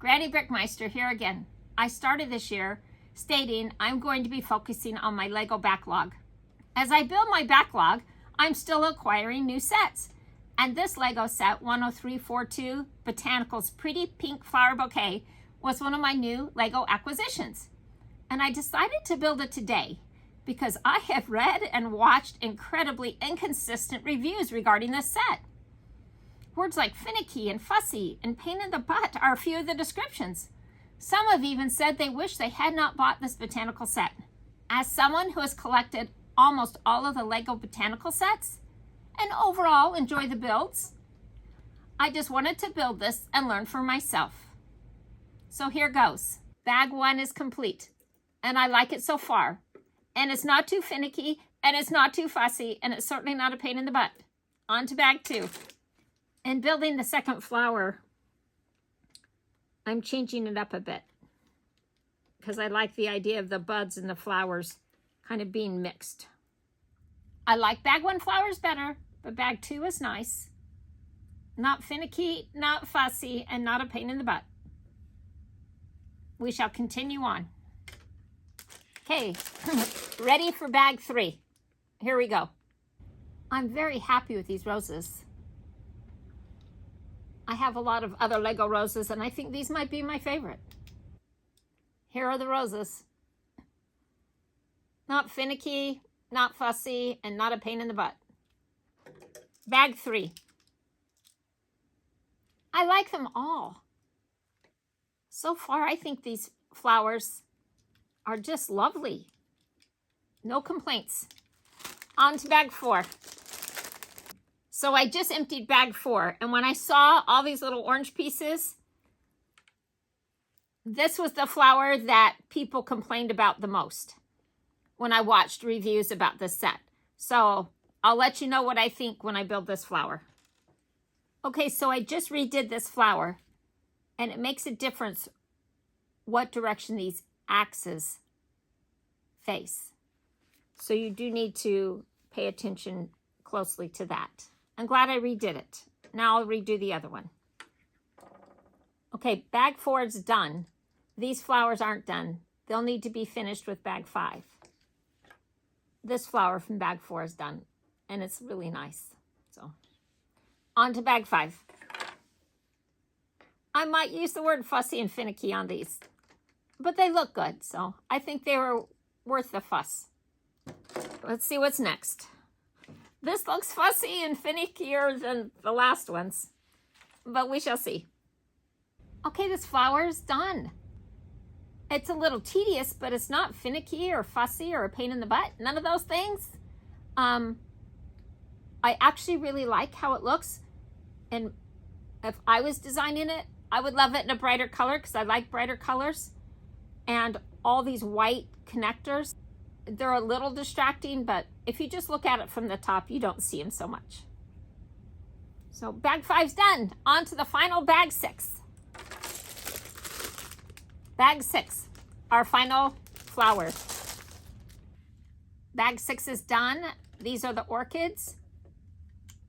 Granny Brickmeister here again. I started this year stating I'm going to be focusing on my Lego backlog. As I build my backlog, I'm still acquiring new sets. And this Lego set 10342 Botanicals Pretty Pink Flower Bouquet was one of my new Lego acquisitions. And I decided to build it today because I have read and watched incredibly inconsistent reviews regarding this set. Words like finicky and fussy and pain in the butt are a few of the descriptions. Some have even said they wish they had not bought this botanical set. As someone who has collected almost all of the Lego botanical sets and overall enjoy the builds, I just wanted to build this and learn for myself. So here goes. Bag 1 is complete and I like it so far. And it's not too finicky and it's not too fussy and it's certainly not a pain in the butt. On to bag 2. In building the second flower, I'm changing it up a bit because I like the idea of the buds and the flowers kind of being mixed. I like bag 1 flowers better, but bag 2 is nice. Not finicky, not fussy, and not a pain in the butt. We shall continue on. Okay, ready for bag 3. Here we go. I'm very happy with these roses. I have a lot of other Lego roses, and I think these might be my favorite. Here are the roses. Not finicky, not fussy, and not a pain in the butt. Bag 3. I like them all. So far, I think these flowers are just lovely. No complaints. On to bag 4. So I just emptied bag 4, and when I saw all these little orange pieces, this was the flower that people complained about the most when I watched reviews about this set. So I'll let you know what I think when I build this flower. Okay, so I just redid this flower, and it makes a difference what direction these axes face. So you do need to pay attention closely to that. I'm glad I redid it. Now I'll redo the other one. Okay, bag 4 is done. These flowers aren't done. They'll need to be finished with bag 5. This flower from bag 4 is done, and it's really nice. So, on to bag 5. I might use the word fussy and finicky on these, but they look good, so I think they were worth the fuss. Let's see what's next. This looks fussy and finickier than the last ones, but we shall see. Okay, this flower is done. It's a little tedious, but it's not finicky or fussy or a pain in the butt. None of those things. I actually really like how it looks. And if I was designing it, I would love it in a brighter color because I like brighter colors. And all these white connectors, they're a little distracting, but if you just look at it from the top, you don't see them so much. So bag 5's done. On to the final bag 6. Bag 6, our final flower. Bag 6 is done. These are the orchids.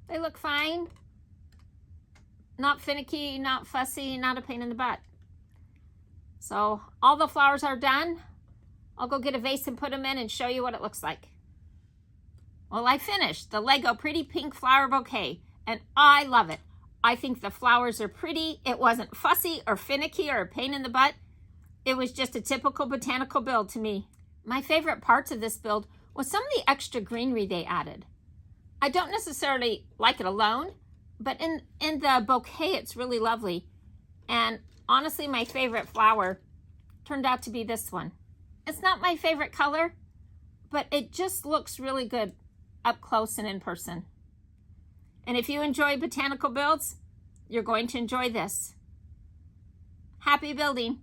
They look fine. Not finicky, not fussy, not a pain in the butt. So all the flowers are done. I'll go get a vase and put them in and show you what it looks like. Well, I finished the Lego Pretty Pink Flower Bouquet, and I love it. I think the flowers are pretty. It wasn't fussy or finicky or a pain in the butt. It was just a typical botanical build to me. My favorite parts of this build was some of the extra greenery they added. I don't necessarily like it alone, but in the bouquet, it's really lovely. And honestly, my favorite flower turned out to be this one. It's not my favorite color, but it just looks really good up close and in person. And if you enjoy botanical builds, you're going to enjoy this. Happy building!